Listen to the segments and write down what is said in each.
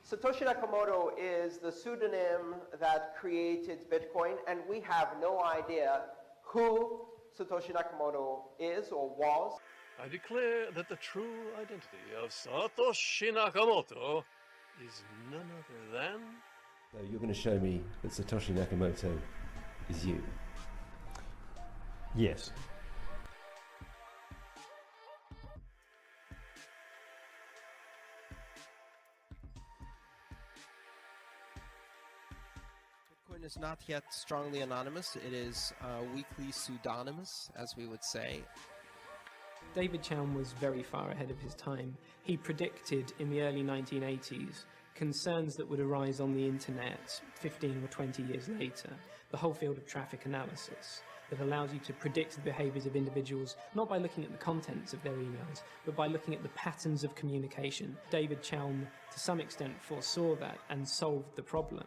Satoshi Nakamoto is the pseudonym that created Bitcoin, and we have no idea who Satoshi Nakamoto is or was. I declare that the true identity of Satoshi Nakamoto is none other than... So you're going to show me that Satoshi Nakamoto is you? Yes. Bitcoin is not yet strongly anonymous. It is weakly pseudonymous, as we would say. David Chaum was very far ahead of his time. He predicted in the early 1980s concerns that would arise on the internet 15 or 20 years later, the whole field of traffic analysis that allows you to predict the behaviors of individuals, not by looking at the contents of their emails, but by looking at the patterns of communication. David Chaum, to some extent, foresaw that and solved the problem.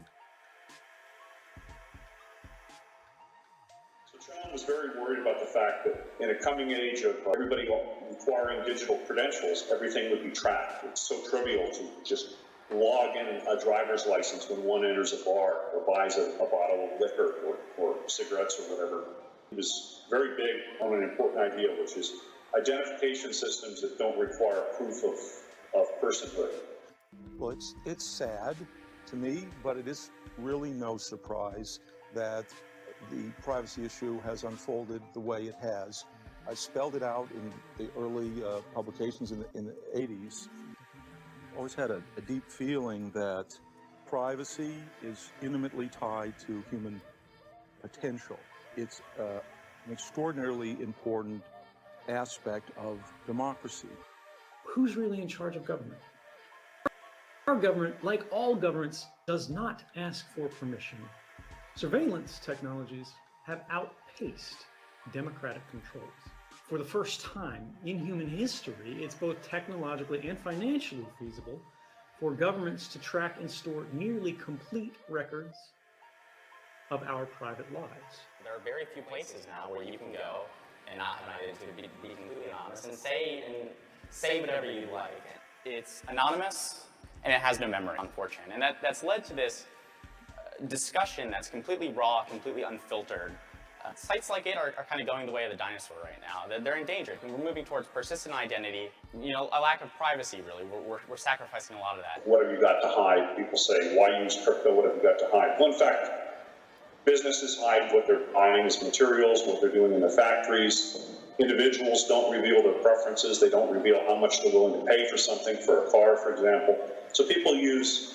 Chaum was very worried about the fact that in a coming age of everybody requiring digital credentials, everything would be tracked. It's so trivial to just log in a driver's license when one enters a bar or buys a bottle of liquor or cigarettes or whatever. He was very big on an important idea, which is identification systems that don't require proof of personhood. Well, it's sad to me, but it is really no surprise that the privacy issue has unfolded the way it has. I spelled it out in the early publications in the 80s. Always had a deep feeling that privacy is intimately tied to human potential. It's an extraordinarily important aspect of democracy. Who's really in charge of government? Our government, like all governments, does not ask for permission. Surveillance technologies have outpaced democratic controls. For the first time in human history, it's both technologically and financially feasible for governments to track and store nearly complete records of our private lives. There are very few places now where you can go and not have an identity, be completely anonymous, and say whatever you like. It's anonymous, and it has no memory on 4chan. And that's led to this discussion that's completely raw, completely unfiltered. Sites like it are kind of going the way of the dinosaur right now. They're endangered. We're moving towards persistent identity, a lack of privacy, really. We're sacrificing a lot of that. What have you got to hide? People say, why use crypto? What have you got to hide? Well, in fact, businesses hide what they're buying as materials, what they're doing in their factories. Individuals don't reveal their preferences. They don't reveal how much they're willing to pay for something, for a car, for example. So people use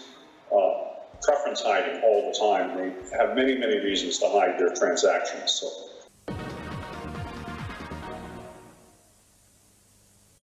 preference hiding all the time. They have many, many reasons to hide their transactions. So